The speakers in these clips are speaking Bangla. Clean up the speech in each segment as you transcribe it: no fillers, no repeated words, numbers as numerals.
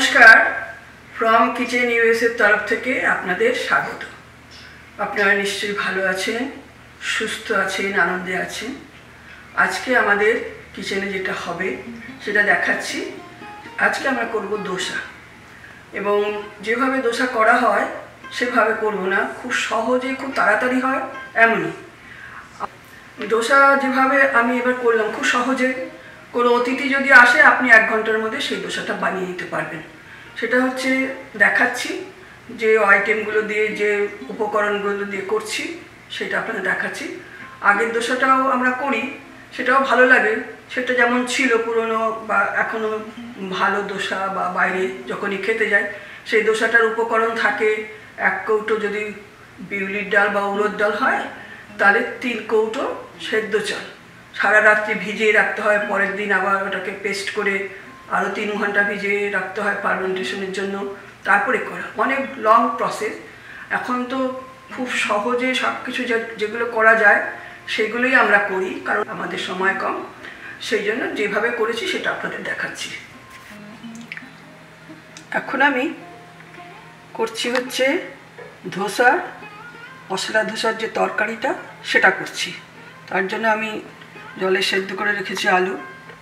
নমস্কার, ফ্রম কিচেন ইউএসএর তরফ থেকে আপনাদের স্বাগত। আপনারা নিশ্চয়ই ভালো আছেন, সুস্থ আছেন, আনন্দে আছেন। আজকে আমাদের কিচেনে যেটা হবে সেটা দেখাচ্ছি। আজকে আমরা করব দোসা, এবং যেভাবে দোসা করা হয় সেভাবে করব না, খুব সহজে খুব তাড়াতাড়ি হয় এমনই। দোসা যেভাবে আমি এবার করলাম খুব সহজে, কোনো অতিথি যদি আসে আপনি 1 ঘন্টার মধ্যে সেই দোসাটা বানিয়ে নিতে পারবেন। সেটা হচ্ছে দেখাচ্ছি, যে আইটেমগুলো দিয়ে, যে উপকরণগুলো দিয়ে করছি সেটা আপনাদের দেখাচ্ছি। আগের দোসাটাও আমরা করি, সেটাও ভালো লাগে। সেটা যেমন ছিল পুরনো বা এখনও ভালো দোসা, বা বাইরে যখনই খেতে যাই সেই দোসাটার উপকরণ থাকে 1 কৌটো যদি বিউলির ডাল বা উড়দ ডাল হয়, তাহলে 3 কৌটো সেদ্ধ চাল সারা রাত্রি ভিজিয়ে রাখতে হয়। পরের দিন আবার ওটাকে পেস্ট করে আরও 3 ঘন্টা ভিজিয়ে রাখতে হয় ফার্মেন্টেশনের জন্য, তারপরে করা অনেক লং প্রসেস। এখন তো খুব সহজে সব কিছু যেগুলো করা যায় সেগুলোই আমরা করি, কারণ আমাদের সময় কম। সেই জন্য যেভাবে করেছি সেটা আপনাদের দেখাচ্ছি। এখন আমি করছি হচ্ছে ধোসার, মশলা ধোসার যে তরকারিটা সেটা করছি। তার জন্য আমি জলে সেদ্ধ করে রেখেছি আলু,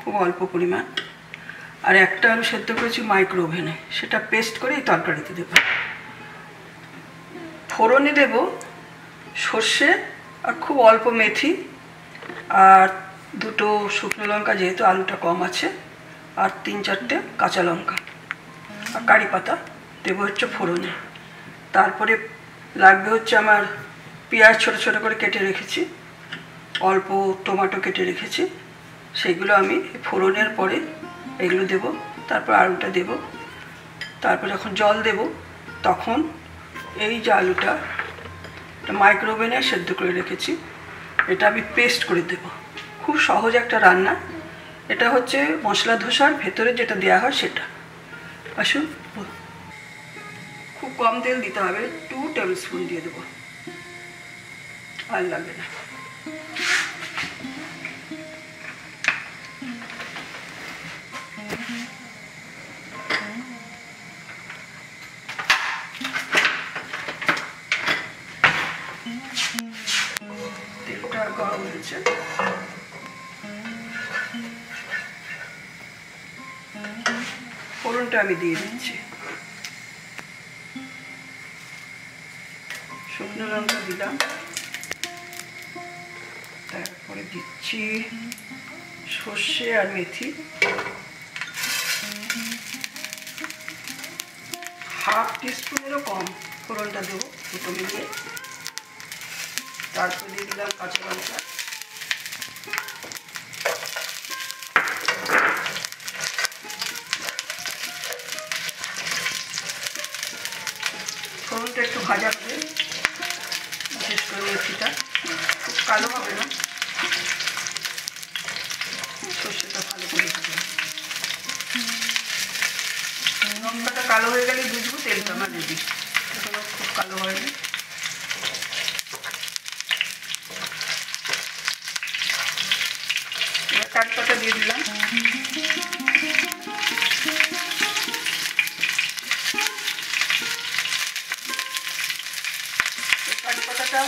খুব অল্প পরিমাণ, আর একটা আলু সেদ্ধ করেছি মাইক্রো ওভেনে, সেটা পেস্ট করে এই তরকারিতে দেব। ফোড়নে দেব সর্ষে আর খুব অল্প মেথি, আর 2টো শুকনো লঙ্কা, যেহেতু আলুটা কম আছে, আর 3-4টে কাঁচা লঙ্কা, আর কারি পাতা দেবো হচ্ছে ফোড়নে। তারপরে লাগবে হচ্ছে আমার পেঁয়াজ ছোটো ছোটো করে কেটে রেখেছি, অল্প টমেটো কেটে রেখেছি, সেইগুলো আমি ফোড়নের পরে এগুলো দেব। তারপর আলুটা দেব। তারপর যখন জল দেব তখন এই যে আলুটা মাইক্রো ওভেনে সেদ্ধ করে রেখেছি এটা আমি পেস্ট করে দেব। খুব সহজ একটা রান্না। এটা হচ্ছে মশলা ধোসার ভেতরে যেটা দেওয়া হয় সেটা। আসুন, খুব কম তেল দিতে হবে, 2 টেবিল স্পুন দিয়ে দেবো, আর লাগবে না। তেলটা গরম হয়েছে, ফোড়নটা আমি দিয়ে দিচ্ছি। শুকনো লঙ্কা দিলাম, তারপরে দিচ্ছি সর্ষে আর মেথি, হাফ টিস্পুনেরও কম ফোড়নটা দেবো দুটো মিলিয়ে। তারপর দিয়ে দিলাম কাঁচা লঙ্কা, ফোড়নটা একটু ভাজা হবে, বিশেষ করে মেথিটা খুব কালো হবে না, সর্ষেটা ভালো করে ভাজা। লঙ্কাটা কালো হয়ে গেলেই বুঝবো তেলটা আমার রেডি, এখনো খুব কালো হয়নি। এবার কারি পাতা দিয়ে দিলাম। কারি পাতাটা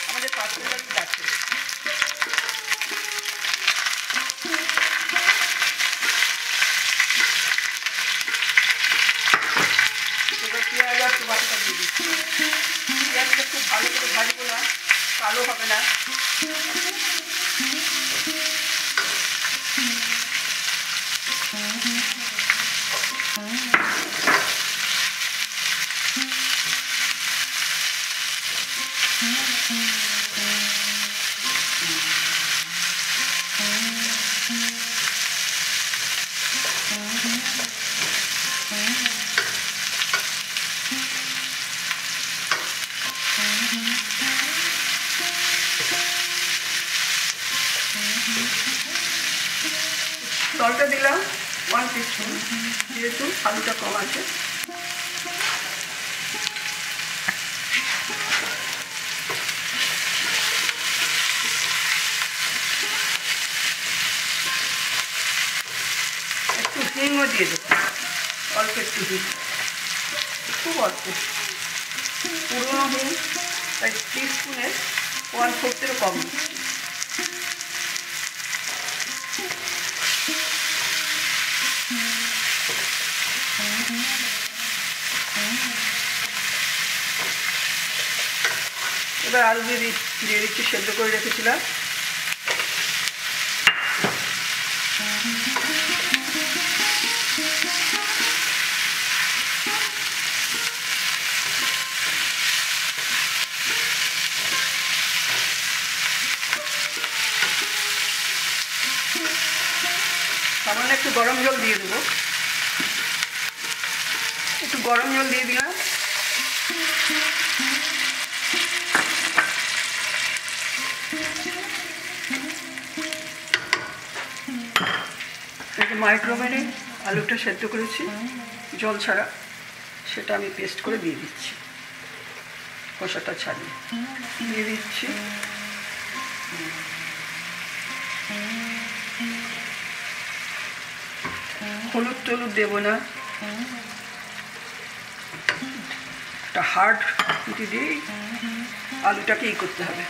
আমাদের পাশের বাড়ির গাছে। এবার পেঁয়াজ আর টমেটোটা দিয়ে দিচ্ছি। পেঁয়াজটা খুব ভালো করে ভাজবো না, কালো হবে না। জলটা দিলাম 1 টিস্পুন, যেহেতু আলুটা কম আছে। একটু হিংও দিয়ে দেবো। অল্প একটু হিং, খুব অল্প, পুরোনো হিং, তাই টিস্পুনের 1/4 কম দিচ্ছি। এবার আলু দিয়ে দিচ্ছি সেদ্ধ করে রেখেছিলাম। সামান্য একটু গরম জল দিয়ে দেবো, একটু গরম জল দিয়ে দিলাম। মাইক্রোওভেনে আলুটা সেদ্ধ করেছি জল ছাড়া, সেটা আমি পেস্ট করে দিয়ে দিচ্ছি, খোসাটা ছাড়িয়ে দিয়ে দিচ্ছি। হলুদ টলুদ দেবো না, একটা হার্ড কুটি দিয়েই আলুটাকে ই করতে হবে।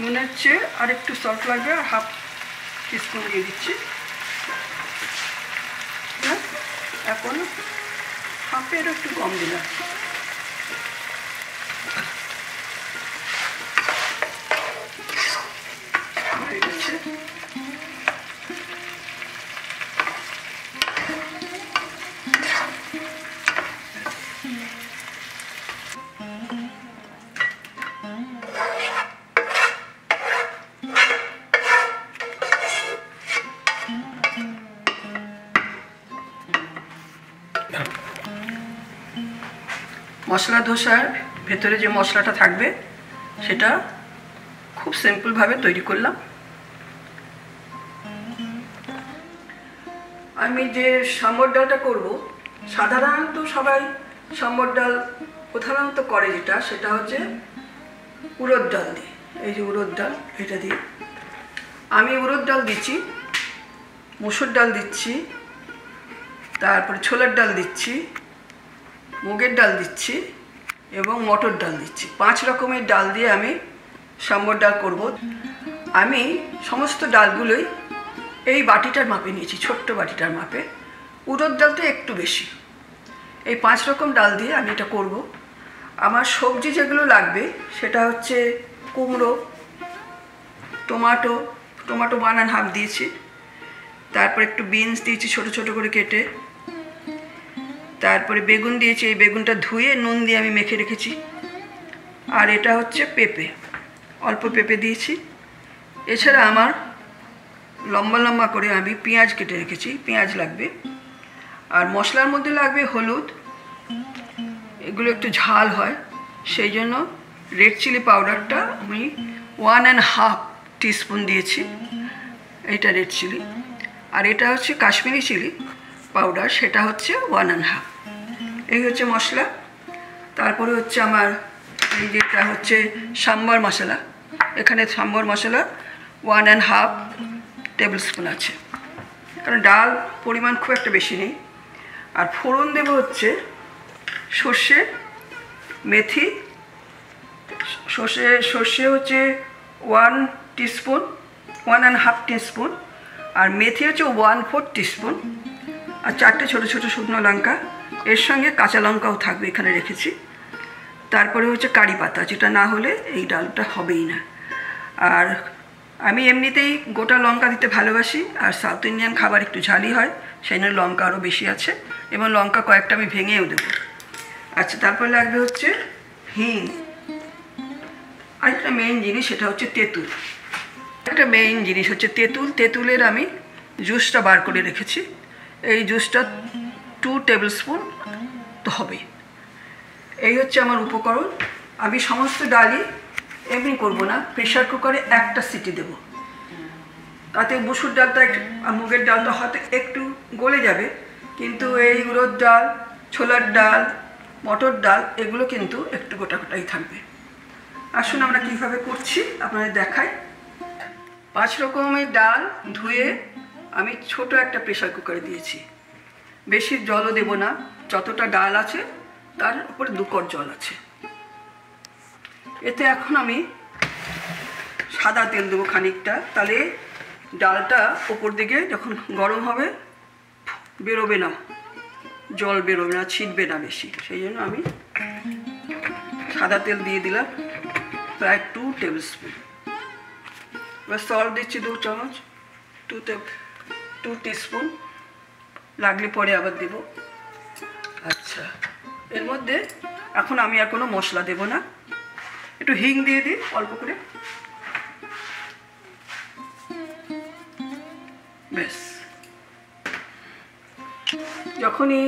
নুনের চেয়ে আর একটু সল্ট লাগবে, আর 1/2 টিস্পুন দিয়ে দিচ্ছি। এখন 1/2 একটু কম দিলাম। হয়ে গেছে। মশলা ধোসার ভেতরে যে মশলাটা থাকবে সেটা খুব সিম্পলভাবে তৈরি করলাম। আমি যে সাম্বর ডালটা করব, সাধারণত সবাই সাম্বর ডাল প্রধানত করে যেটা, সেটা হচ্ছে উড়দ ডাল দিয়ে। এই যে উড়দ ডাল, এটা দিয়ে আমি উড়দ ডাল দিচ্ছি, মসুর ডাল দিচ্ছি, তারপরে ছোলার ডাল দিচ্ছি, মুগের ডাল দিচ্ছি এবং মটর ডাল দিচ্ছি। 5 রকমের ডাল দিয়ে আমি সাম্বর ডাল করব। আমি সমস্ত ডালগুলোই এই বাটিটার মাপে নিয়েছি, ছোট্ট বাটিটার মাপে। উড়দ ডালটা একটু বেশি। এই 5 রকম ডাল দিয়ে আমি এটা করব। আমার সবজি যেগুলো লাগবে সেটা হচ্ছে কুমড়ো, টমেটো 1.5 দিয়েছি, তারপর একটু বিনস দিয়েছি ছোট ছোট করে কেটে, তারপরে বেগুন দিয়েছি, এই বেগুনটা ধুয়ে নুন দিয়ে আমি মেখে রেখেছি, আর এটা হচ্ছে পেঁপে, অল্প পেঁপে দিয়েছি। এছাড়া আমার লম্বা লম্বা করে আমি পেঁয়াজ কেটে রেখেছি, পেঁয়াজ লাগবে। আর মশলার মধ্যে লাগবে হলুদ, এগুলো একটু ঝাল হয় সেই জন্য রেড চিলি পাউডারটা আমি 1.5 টিস্পুন দিয়েছি, এটা রেড চিলি। আর এটা হচ্ছে কাশ্মীরি চিলি পাউডার, সেটা হচ্ছে 1.5। এই হচ্ছে মশলা। তারপরে হচ্ছে আমার এই যেটা হচ্ছে সাম্বার মশলা, এখানে সাম্বার মশলা 1.5 টেবিল স্পুন আছে, কারণ ডাল পরিমাণ খুব একটা বেশি নেই। আর ফোড়ন দেব হচ্ছে সর্ষে, মেথি। সর্ষে হচ্ছে 1 টিস্পুন, 1.5 টিস্পুন, আর মেথি হচ্ছে 1/4 টিস্পুন, আর 4টে ছোটো ছোটো শুকনো লঙ্কা, এর সঙ্গে কাঁচা লঙ্কাও থাকবে, এখানে রেখেছি। তারপরে হচ্ছে কারি পাতা, যেটা না হলে এই ডালটা হবেই না। আর আমি এমনিতেই গোটা লঙ্কা দিতে ভালোবাসি, আর সাউথ ইন্ডিয়ান খাবার একটু ঝালই হয়, সেই জন্য লঙ্কা আরও বেশি আছে, এবং লঙ্কা কয়েকটা আমি ভেঙেও দেবো। আচ্ছা, তারপরে লাগবে হচ্ছে হিং। আরেকটা মেইন জিনিস, সেটা হচ্ছে তেঁতুল। একটা মেইন জিনিস হচ্ছে তেঁতুল। তেঁতুলের আমি জুসটা বার করে রেখেছি, এই জুসটা 2 টেবিল স্পুন তো হবে। এই হচ্ছে আমার উপকরণ। আমি সমস্ত ডালই এমনি করব না, প্রেশার কুকারে একটা সিটি দেব, তাতে মুসুর ডালটা আর মুগের ডালটা হয়তো একটু গলে যাবে, কিন্তু এই উড়দ ডাল, ছোলার ডাল, মটর ডাল এগুলো কিন্তু একটু গোটা গোটাই থাকবে। আসুন আমরা কীভাবে করছি আপনাদের দেখাই। 5 রকমের ডাল ধুয়ে আমি ছোট একটা প্রেশার কুকারে দিয়েছি। বেশি জলও দেব না, যতটা ডাল আছে তার উপরে 2 কড় জল আছে। এতে এখন আমি সাদা তেল দেবো খানিকটা, তাহলে ডালটা ওপর দিকে যখন গরম হবে বেরোবে না, জল বেরোবে না, ছিটবে না বেশি, সেই জন্য আমি সাদা তেল দিয়ে দিলাম প্রায় 2 টেবিল স্পুন। এবার সল্ট দিচ্ছি 2 চামচ, 2 টিস্পুন, লাগলে পরে আবার দেব। আচ্ছা, এর মধ্যে এখন আমি আর কোনো মশলা দেব না, একটু হিং দিয়ে দিই অল্প করে, ব্যাস। যখনই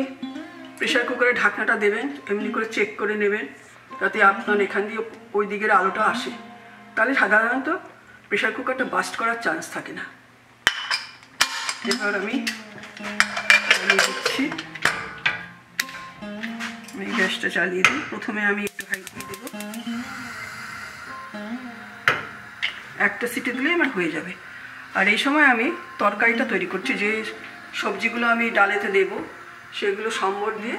প্রেশার কুকারে ঢাকনাটা দেবেন এমনি করে চেক করে নেবেন যাতে আপনার এখান দিয়ে ওই দিকের আলোটা আসে, তাহলে সাধারণত প্রেশার কুকারটা বাস্ট করার চান্স থাকে না। এবার আমি দিচ্ছি, আমি গ্যাসটা চালিয়ে দিই। প্রথমে আমি একটু হাই দিয়ে দেবো, একটা সিটি দিলেই আমার হয়ে যাবে। আর এই সময় আমি তরকারিটা তৈরি করছি, যে সবজিগুলো আমি ডালেতে দেব সেগুলো সম্বর দিয়ে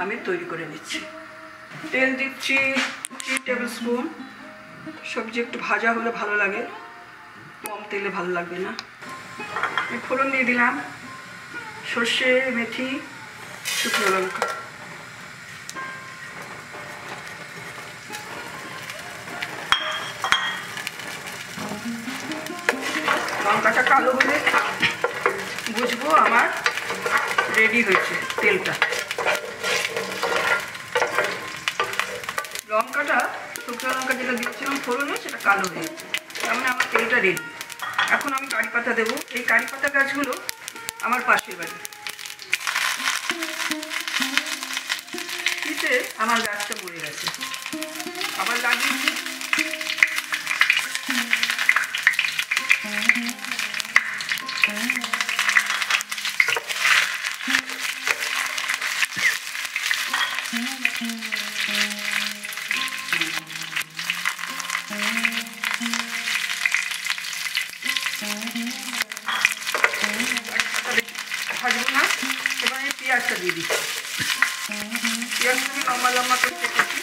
আমি তৈরি করে নিচ্ছি। তেল দিচ্ছি 3 টেবিল স্পুন। সবজি একটু ভাজা হলে ভালো লাগে, কম তেলে ভালো লাগবে না। আমি ফোড়ন দিয়ে দিলাম সর্ষে, মেথি, শুকনো লঙ্কা। লঙ্কাটা কালো হলে বুঝবো আমার রেডি হয়েছে তেলটা। লঙ্কাটা, শুকনো লঙ্কা যেটা দিচ্ছিলাম ফোড়নে সেটা কালো হয়ে গেছে, তার মানে আমার তেলটা রেডি। এখন আমি কারি পাতা দেবো। এই কারি পাতা গাছগুলো আমার পাশের বাড়ি, শীতে আমার গাছটা মরে গেছে, আবার লাগিয়েছি। ভাজবো না, এবার আমি পেঁয়াজটা দিয়ে দিচ্ছি। পেঁয়াজটা আমি লম্বা লম্বা করে কেটেছি।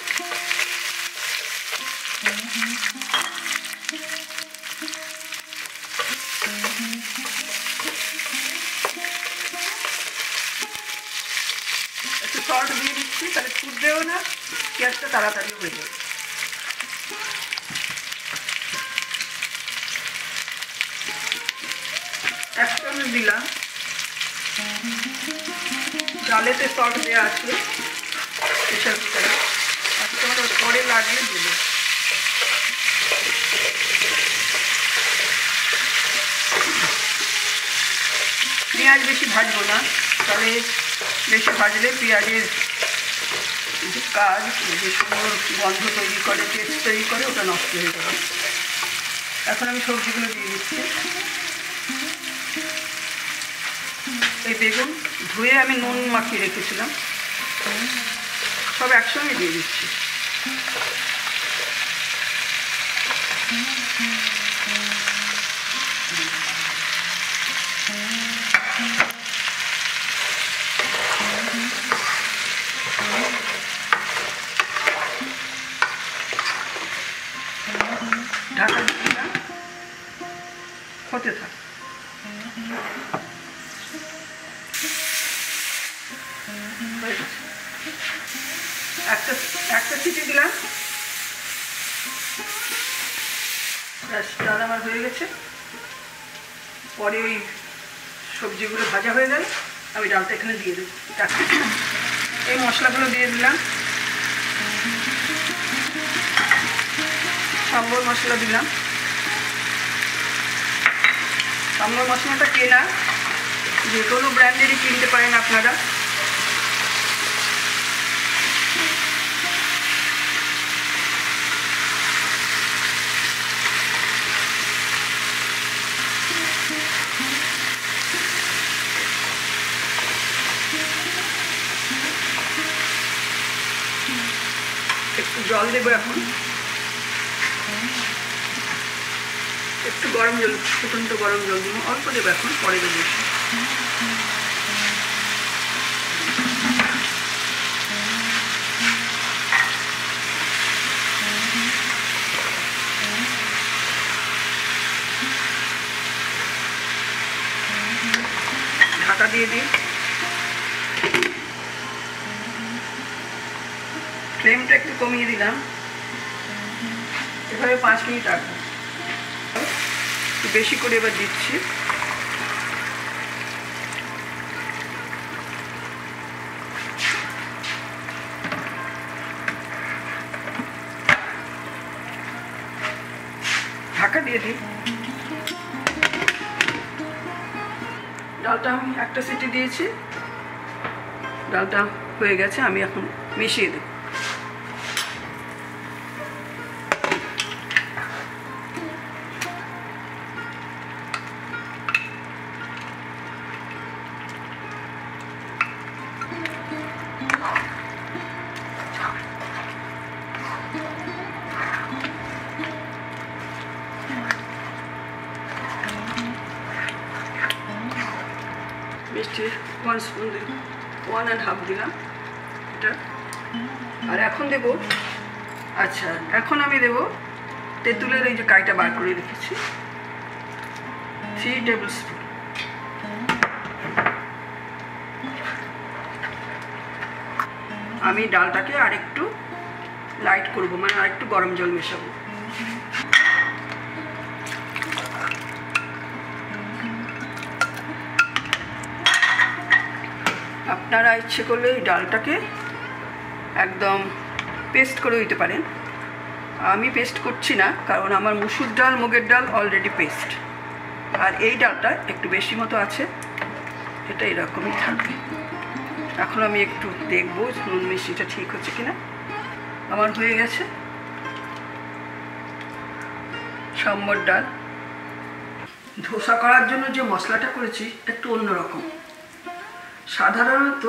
একটু সল্ট দিয়ে দিচ্ছি, তাহলে ফুটবেও না, পেঁয়াজটা তাড়াতাড়ি হয়ে যাবে। এক চামচ দিলাম, ডালেতে সল্ট দেওয়া আছে প্রেশার কুকারে, তোমার পরে লাগিয়ে দেবে। পেঁয়াজ বেশি ভাজবো না, তাহলে বেশি ভাজলে পেঁয়াজের যে কাজ, যে সুন্দর গন্ধ তৈরি করে, টেস্ট তৈরি করে, ওটা নষ্ট হয়ে যাবে। এখন আমি সবজিগুলো দিয়ে দিচ্ছি। এই বেগুন ধুয়ে আমি নুন মাখিয়ে রেখেছিলাম, সব একসঙ্গে দিয়ে দিচ্ছি। ঢাকা দিলাম, হতে থাক। একটা সিটি দিলাম, ডাল আমার হয়ে গেছে। পরে ওই সবজিগুলো ভাজা হয়ে গেলে আমি ডালটা এখানে দিয়ে দেবো। এই মশলাগুলো দিয়ে দিলাম, সম্বর মশলা দিলাম। সম্বর মশলাটা কেনা, যে কোনো ব্র্যান্ডেরই কিনতে পারেন আপনারা। একটু জল দেবো এখন, একটু গরম জল, ফুটন্ত গরম জল দেবো, অল্প দেবো এখন, পরে দেবো। ঢাকা দিয়ে দিই, ফ্লেমটা একটু কমিয়ে দিলাম। এভাবে 5 মিনিট রাখবো। একটু বেশি করে এবার দিচ্ছি। ঢাকা দিয়ে দিই। ডালটা আমি একটা সিটি দিয়েছি, ডালটা হয়ে গেছে। আমি এখন মিশিয়ে দেব। মিষ্টি 1 স্পুন দিই, 1.5 দিলাম এটা। আর এখন দেব, আচ্ছা এখন আমি দেব তেঁতুলের এই যে কাইটা বার করে রেখেছি, 3 টেবিল স্পুন। আমি ডালটাকে আরেকটু লাইট করব, মানে আরেকটু গরম জল মেশাবো। আপনারা ইচ্ছে করলে এই ডালটাকে একদম পেস্ট করে দিতে পারেন। আমি পেস্ট করছি না, কারণ আমার মুসুর ডাল মুগের ডাল অলরেডি পেস্ট, আর এই ডালটা একটু বেশি মতো আছে, এটা এরকমই থাকবে। এখন আমি একটু দেখবো নুন মিষ্টিটা ঠিক হচ্ছে কিনা। আমার হয়ে গেছে সম্বর ডাল। ধোসা করার জন্য যে মশলাটা করেছি একটু অন্যরকম। সাধারণত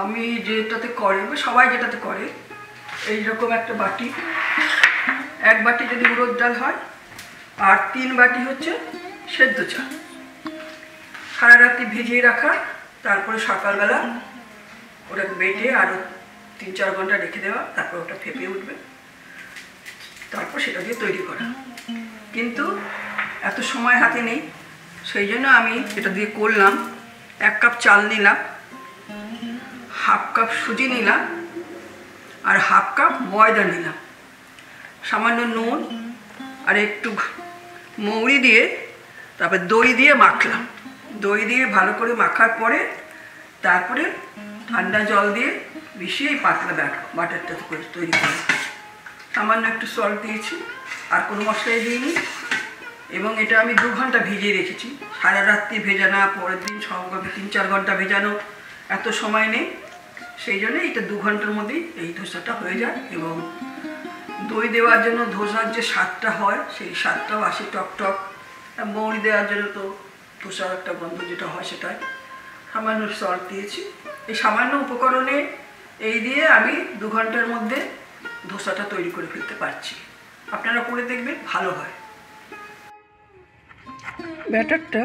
আমি যেটাতে করে, সবাই যেটাতে করে, এইরকম একটা বাটি, 1 বাটি যদি উড়দ ডাল হয়, আর 3 বাটি হচ্ছে সেদ্ধ চাল, সারা রাত্রি ভিজিয়ে রাখা, তারপরে সকালবেলা ওটা বেটে আরও 3-4 ঘন্টা রেখে দেওয়া, তারপর ওটা ফেপে উঠবে, তারপর সেটা দিয়ে তৈরি করা। কিন্তু এত সময় হাতে নেই, সেই জন্য আমি এটা দিয়ে করলাম। 1 কাপ চাল নিলাম, 1/2 কাপ সুজি নিলাম, আর 1/2 কাপ ময়দা নিলাম, সামান্য নুন আর একটু মৌরি দিয়ে, তারপরে দই দিয়ে মাখলাম। দই দিয়ে ভালো করে মাখার পরে তারপরে ঠান্ডা জল দিয়ে মিশিয়ে পাতলা বাটারটা তৈরি করলাম। সামান্য একটু সল্ট দিয়েছি, আর কোনো মশলাই দিইনি। এবং এটা আমি 2 ঘন্টা ভিজিয়ে রেখেছি। সারা রাত্রি ভেজানো, পরের দিন সকালে 3-4 ঘন্টা ভেজানো, এত সময় নেই। সেই জন্য এটা 2 ঘন্টার মধ্যেই এই ধোসাটা হয়ে যায়। এবং দই দেওয়ার জন্য ধোসার যে স্বাদটা হয়, সেই স্বাদটাও আসে টকটক। মৌরি দেওয়ার জন্য তো ধোসার একটা গন্ধ যেটা হয় সেটাই। সামান্য সল্ট দিয়েছি। এই সামান্য উপকরণে এই দিয়ে আমি 2 ঘন্টার মধ্যে ধোসাটা তৈরি করে ফেলতে পারছি। আপনারা করে দেখবেন, ভালো হয়। ব্যাটারটা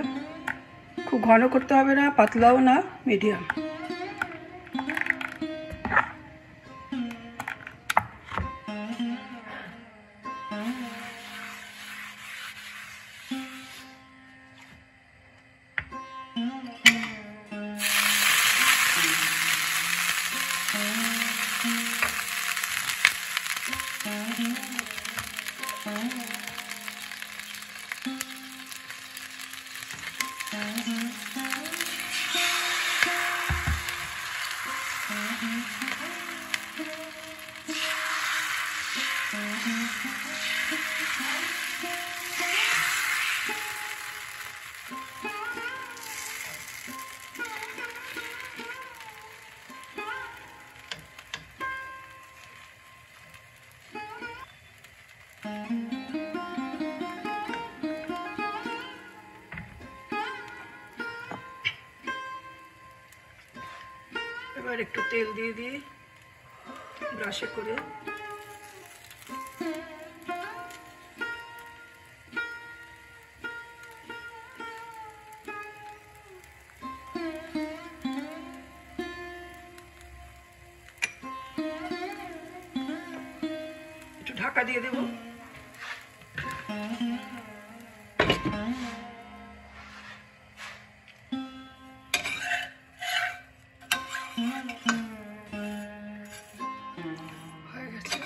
খুব ঘন করতে হবে না, পাতলাও না, মিডিয়াম। এবার একটু তেল দিয়ে দিই ব্রাশে করে। দিয়ে দেব। হয়ে গেছে।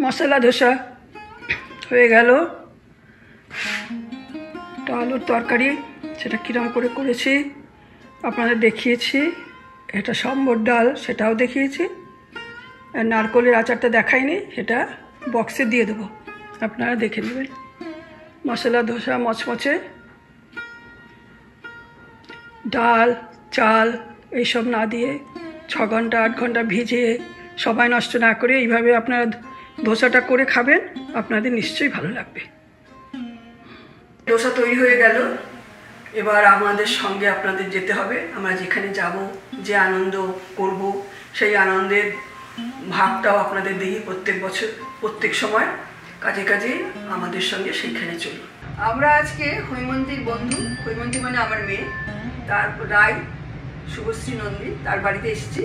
মশলা ধোসা হয়ে গেল। আলুর তরকারি সেটা কিরম করে করেছি আপনাদের দেখিয়েছি। এটা সম্বর ডাল সেটাও দেখিয়েছি। আর নারকোলের আচারটা দেখাইনি, সেটা বক্সে দিয়ে দেবো, আপনারা দেখে নেবেন। মশলা ধোসা মচমচে, ডাল চাল এইসব না দিয়ে 6 ঘন্টা 8 ঘন্টা ভিজিয়ে সময় নষ্ট না করে এইভাবে আপনারা ধোসাটা করে খাবেন, আপনাদের নিশ্চয়ই ভালো লাগবে। ধোসা তৈরি হয়ে গেল। এবার আমাদের সঙ্গে আপনাদের যেতে হবে। আমরা যেখানে যাব, যে আনন্দ করব, সেই আনন্দের ভাগটাও আপনাদের দিই প্রত্যেক বছর, প্রত্যেক সময়। কাজে কাজে আমাদের সঙ্গে সেইখানে চলি। আমরা আজকে হৈমন্তীর বন্ধু, হৈমন্তী মানে আমার মেয়ে, তার রায় শুভশ্রী নন্দী, তার বাড়িতে এসেছি।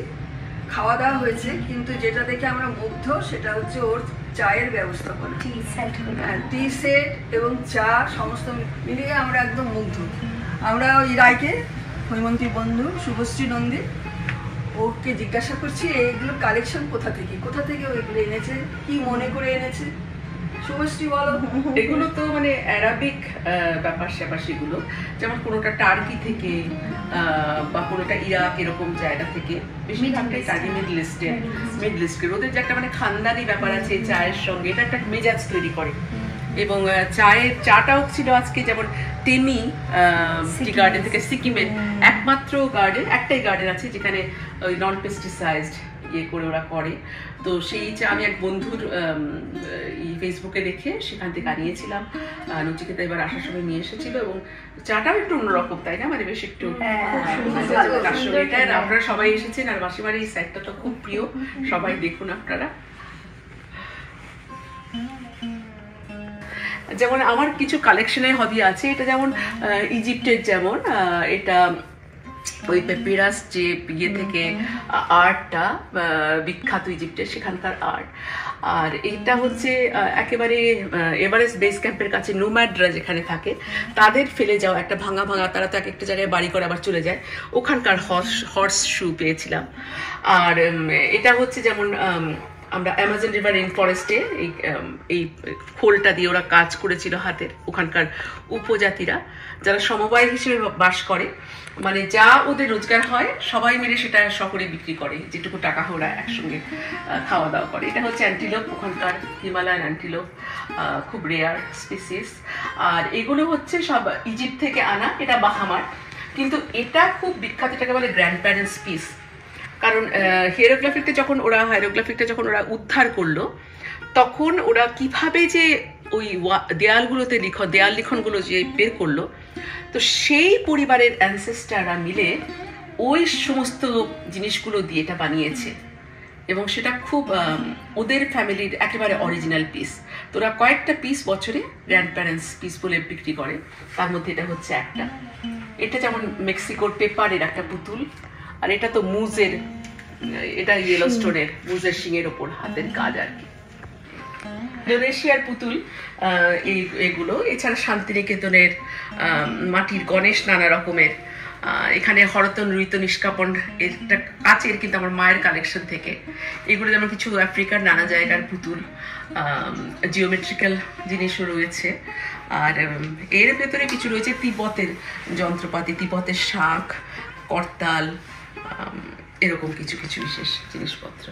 খাওয়া দাওয়া হয়েছে, কিন্তু যেটা দেখে আমরা মুগ্ধ সেটা হচ্ছে ওর চায়ের ব্যবস্থাপনা। টি সেট এবং চা সমস্ত মিলিয়ে আমরা একদম মুগ্ধ। আমরা ওই রায়কে, হৈমন্তীর বন্ধু শুভশ্রী নন্দী, ওকে জিজ্ঞাসা করছি এইগুলো কালেকশন কোথা থেকে ওইগুলো এনেছে, কি মনে করে এনেছে। শুভশ্রী বলো। এগুলো তো মানে অ্যারাবিক ব্যাপার স্যাপার, সেগুলো যেমন কোনোটা টার্কি থেকে বা কোনোটা ইরাক, এরকম জায়গা থেকে। বেশিরভাগটাই টার্কি মিডল ইস্টের। ওদের যে একটা মানে খানদানি ব্যাপার আছে চায়ের সঙ্গে, এটা একটা মেজাজ তৈরি করে। এবং চাটাও ছিল আজকে, যেমন টেমি টি গার্ডেন থেকে, সিকিমের একমাত্র গার্ডেন, একটাই গার্ডেন আছে যেখানে ওই নন পেস্টিসাইডড ইয়ে করে ওরা করে। তো সেই চা আমি এক বন্ধুর ফেসবুকে দেখে সেখান থেকে আনিয়েছিলাম। নচিকেতা এবার আসার সময় নিয়ে এসেছিল, এবং চাটাও একটু অন্যরকম, তাই না? মানে বেশ একটু আপনারা সবাই এসেছেন, আর মাসিমার এই সাইডটা তো খুব প্রিয়, সবাই দেখুন আপনারা। যেমন আমার কিছু কালেকশনের হবি আছে। এটা যেমন ইজিপ্টের, যেমন এটা ওই পেপিরাস যে ইয়ে থেকে আর্টটা বিখ্যাত ইজিপ্টের, সেখানকার আর্ট। আর এটা হচ্ছে একেবারে এভারেস্ট বেস ক্যাম্পের কাছে নোম্যাডরা যেখানে থাকে তাদের ফেলে যাওয়া একটা ভাঙা, তারা তো একটা জায়গায় বাড়ি করে আবার চলে যায়, ওখানকার হর্স শু পেয়েছিলাম। আর এটা হচ্ছে যেমন আমরা অ্যামাজন রিভার রেইন ফরেস্টে এই খোলটা দিয়ে ওরা কাজ করেছিল হাতের, ওখানকার উপজাতিরা যারা সমবায় হিসেবে বাস করে, মানে যা ওদের রোজগার হয় সবাই মিলে সেটা শহরে বিক্রি করে, যেটুকু টাকা ওরা একসঙ্গে খাওয়া দাওয়া করে। এটা হচ্ছে অ্যান্টিলোপ, ওখানকার হিমালয়ান অ্যান্টিলোপ, খুব রেয়ার স্পিসিস। আর এগুলো হচ্ছে সব ইজিপ্ট থেকে আনা, এটা বাহামার। কিন্তু এটা খুব বিখ্যাত, এটাকে বলে গ্র্যান্ড প্যারেন্টস পিস। কারণ হাইরোগ্লিফিকটা যখন ওরা উদ্ধার করলো, তখন ওরা কিভাবে যে ওই দেয়াল লিখনগুলো যে বের করলো, তো সেই পরিবারের অ্যানসেস্টাররা মিলে ওই সমস্ত জিনিসগুলো দিয়ে এটা বানিয়েছে, এবং সেটা খুব ওদের ফ্যামিলির একেবারে অরিজিনাল পিস। তো ওরা কয়েকটা পিস বছরে গ্র্যান্ড প্যারেন্টস পিস বলে বিক্রি করে, তার মধ্যে এটা হচ্ছে একটা। এটা যেমন মেক্সিকোর পেপারের একটা পুতুল, আর এটা তো মুজের, এটা ইয়েলো স্টোনের মুজের শিঙের ওপর হাতের কাজ আর কি। ইন্দোনেশিয়ার পুতুল এগুলো। এছাড়া শান্তিনিকেতনের মাটির গণেশ, নানা রকমের। এখানে হরতন রুইত নিষ্কাপন, এটা কাচের, কিন্তু আমার মায়ের কালেকশন থেকে। এগুলো যেমন কিছু আফ্রিকার নানা জায়গার পুতুল, জিওমেট্রিক্যাল জিনিসও রয়েছে। আর এর ভেতরে কিছু রয়েছে তিব্বতের যন্ত্রপাতি, তিব্বতের শাঁখ, করতাল, এরকম কিছু বিশেষ জিনিসপত্র।